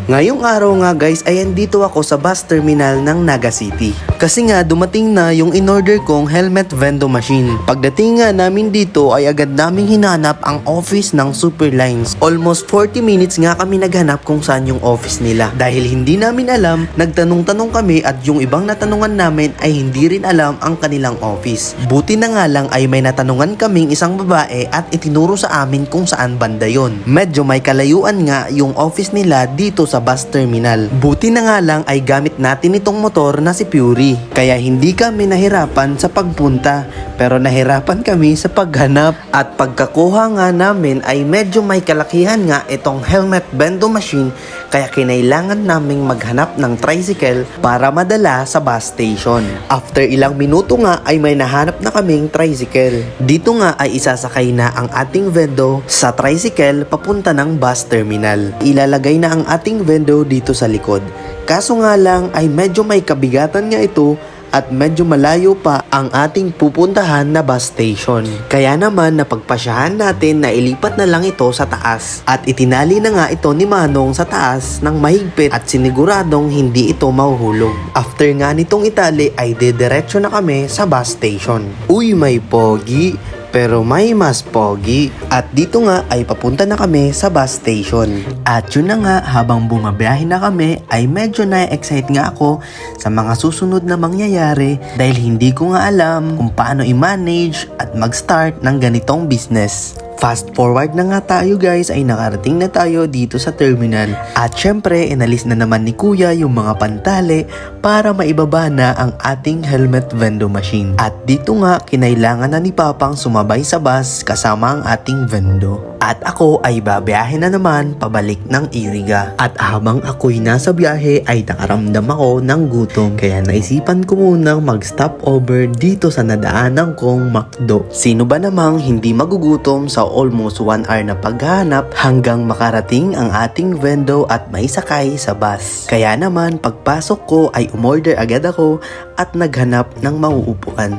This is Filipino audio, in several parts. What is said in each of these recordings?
Ngayong araw nga guys ay andito ako sa bus terminal ng Naga City. Kasi nga dumating na yung in-order kong helmet vending machine. Pagdating nga namin dito ay agad naming hinanap ang office ng Superlines. Almost 40 minutes nga kami naghanap kung saan yung office nila. Dahil hindi namin alam, nagtanong-tanong kami at yung ibang natanungan namin ay hindi rin alam ang kanilang office. Buti na nga lang ay may natanungan kaming isang babae at itinuro sa amin kung saan banda yon. Medyo may kalayuan nga yung office nila dito sa bus terminal. Buti na nga lang ay gamit natin itong motor na si Fury. Kaya hindi kami nahirapan sa pagpunta. Pero nahirapan kami sa paghanap. At pagkakuha nga namin ay medyo may kalakihan nga itong helmet vending machine. Kaya kinailangan naming maghanap ng tricycle para madala sa bus station. After ilang minuto nga ay may nahanap na kaming tricycle. Dito nga ay isasakay na ang ating vendo sa tricycle papunta ng bus terminal. Ilalagay na ang ating vendo dito sa likod. Kaso nga lang ay medyo may kabigatan nga ito at medyo malayo pa ang ating pupuntahan na bus station. Kaya naman napagpasyahan natin na ilipat na lang ito sa taas. At itinali na nga ito ni Manong sa taas ng mahigpit at siniguradong hindi ito mahuhulog. After nga nitong itali ay dediretso na kami sa bus station. Uy, may pogi! Pero may mas pogi. At dito nga ay papunta na kami sa bus station. At yun na nga, habang bumabiyahe na kami ay medyo na-excite nga ako sa mga susunod na mangyayari dahil hindi ko nga alam kung paano i-manage at mag-start ng ganitong business. Fast forward na nga tayo guys ay nakarating na tayo dito sa terminal. At syempre inalis na naman ni kuya yung mga pantali para maibaba na ang ating helmet vending machine. At dito nga kinailangan na ni Papang sumabay sa bus kasama ang ating vendo. At ako ay babiyahe na naman pabalik ng Iriga. At habang ako'y nasa biyahe ay nakaramdam ako ng gutom. Kaya naisipan ko munang mag-stop over dito sa nadaanan kong McDo. Sino ba namang hindi magugutom sa almost 1 hour na paghahanap hanggang makarating ang ating vendo at may sakay sa bus. Kaya naman pagpasok ko ay umorder agad ako at naghanap ng mauupuan.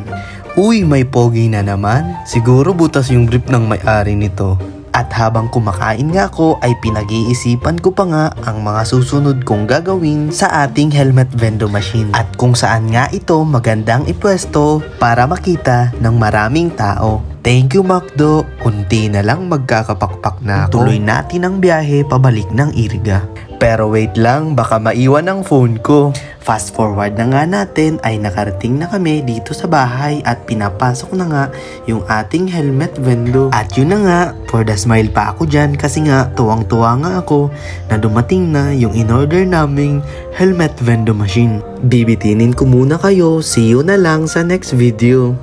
Uy, may pogi na naman. Siguro butas yung brief ng may-ari nito. At habang kumakain nga ako ay pinag-iisipan ko pa nga ang mga susunod kong gagawin sa ating helmet vending machine. At kung saan nga ito magandang ipwesto para makita ng maraming tao. Thank you McDo, kunti na lang magkakapakpak na ako. Tuloy natin ang biyahe pabalik ng Iriga. Pero wait lang, baka maiwan ang phone ko. Fast forward na nga natin ay nakarating na kami dito sa bahay at pinapasok na nga yung ating helmet vendo. At yun na nga, for the smile pa ako dyan kasi nga tuwang-tuwa nga ako na dumating na yung in-order naming helmet vending machine. Bibitinin ko muna kayo, see you na lang sa next video.